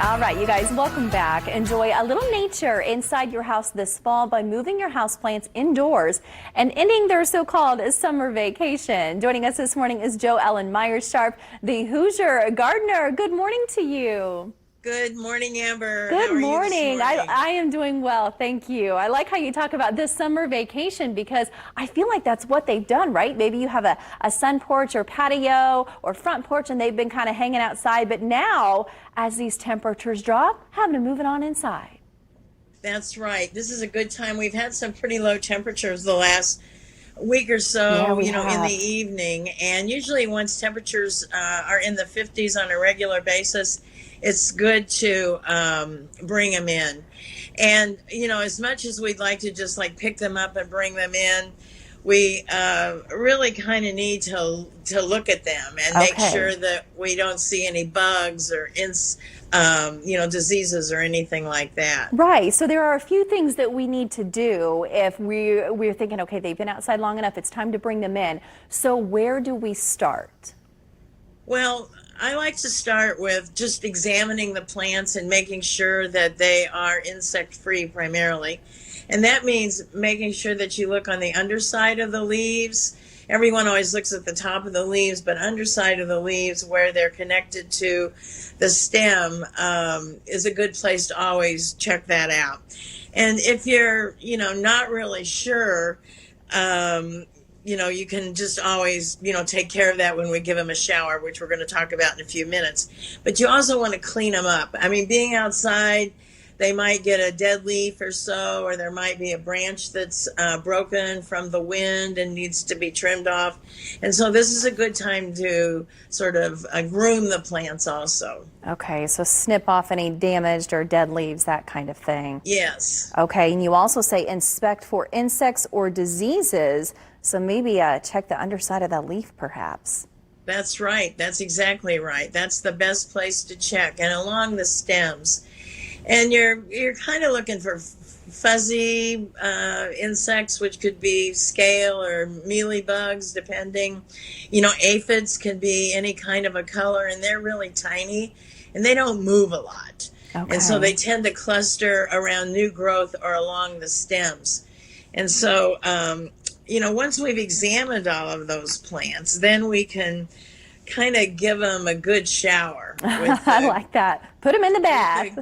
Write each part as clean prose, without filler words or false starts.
All right, you guys, welcome back. Enjoy a little nature inside your house this fall by moving your houseplants indoors and ending their so-called summer vacation. Joining us this morning is Jo Ellen Myers-Sharp, the Hoosier gardener. Good morning to you. Good morning, Amber. Good How are you morning. this morning? I am doing well, thank you. I like how you talk about this summer vacation because I feel like that's what they've done, right? Maybe you have a sun porch or patio or front porch and they've been kind of hanging outside, but now as these temperatures drop, having to move it on inside. That's right. This is a good time. We've had some pretty low temperatures the last week or Yeah, so, we in have. the evening. And usually once temperatures are in the 50s on a regular basis, it's good to bring them in. And, as much as we'd like to just like pick them up and bring them in, we really kind of need to look at them and make Okay. sure that we don't see any bugs or diseases or anything like that. Right. So there are a few things that we need to do if we're thinking, okay, they've been outside long enough, it's time to bring them in. So where do we start? Well, I like to start with just examining the plants and making sure that they are insect free primarily. And that means making sure that you look on the underside of the leaves. Everyone always looks at the top of the leaves, but underside of the leaves where they're connected to the stem is a good place to always check that out. And if you're, not really sure, you can just always, take care of that when we give them a shower, which we're going to talk about in a few minutes. But you also want to clean them up. I mean, being outside, they might get a dead leaf or so, or there might be a branch that's broken from the wind and needs to be trimmed off. And so this is a good time to sort of groom the plants also. Okay, so snip off any damaged or dead leaves, that kind of thing. Yes. Okay, and you also say inspect for insects or diseases. So maybe check the underside of that leaf, perhaps. That's right. That's exactly right. That's the best place to check. And along the stems. And you're kind of looking for fuzzy insects, which could be scale or mealy bugs, depending. Aphids can be any kind of a color, and they're really tiny, and they don't move a lot. Okay. And so they tend to cluster around new growth or along the stems. And so, once we've examined all of those plants, then we can kind of give them a good shower. I like that. Put them in the bath.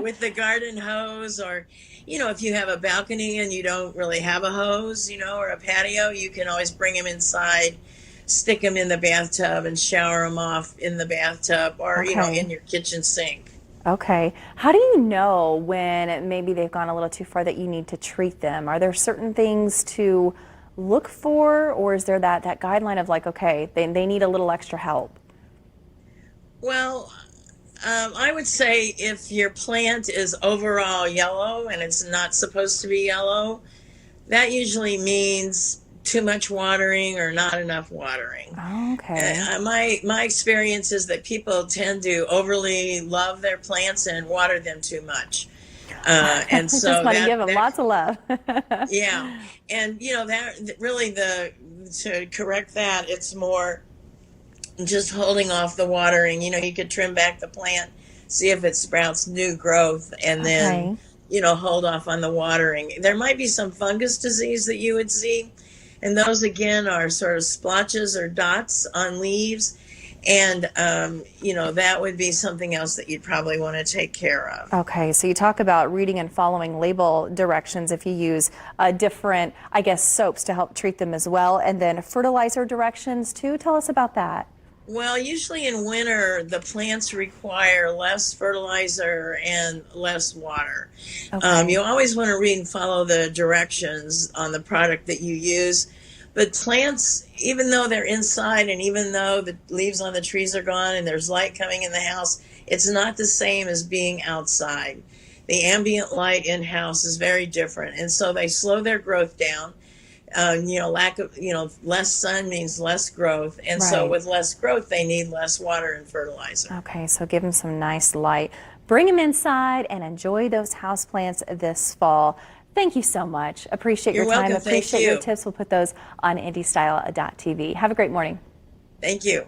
With the garden hose, or, if you have a balcony and you don't really have a hose, or a patio, you can always bring them inside, stick them in the bathtub and shower them off in the bathtub or, Okay. in your kitchen sink. Okay. How do you know when maybe they've gone a little too far that you need to treat them? Are there certain things to look for, or is there that guideline of like, okay, they need a little extra help? Well, I would say if your plant is overall yellow and it's not supposed to be yellow, that usually means too much watering or not enough watering. Okay. My experience is that people tend to overly love their plants and water them too much. And so just want to give them lots of love. yeah. And that really to correct that, it's more just holding off the watering. You could trim back the plant, see if it sprouts new growth, and then, hold off on the watering. There might be some fungus disease that you would see. And those, again, are sort of splotches or dots on leaves. And, that would be something else that you'd probably want to take care of. Okay, so you talk about reading and following label directions if you use different, I guess, soaps to help treat them as well. And then fertilizer directions too. Tell us about that. Well, usually in winter, the plants require less fertilizer and less water. Okay. You always want to read and follow the directions on the product that you use. But plants, even though they're inside and even though the leaves on the trees are gone and there's light coming in the house, it's not the same as being outside. The ambient light in-house is very different. And so they slow their growth down. Lack of, less sun means less growth. And so Right. with less growth, they need less water and fertilizer. Okay, so give them some nice light. Bring them inside and enjoy those houseplants this fall. Thank you so much. Appreciate your You're time. welcome. Thank Appreciate your you. tips. We'll put those on IndyStyle.tv. Have a great morning. Thank you.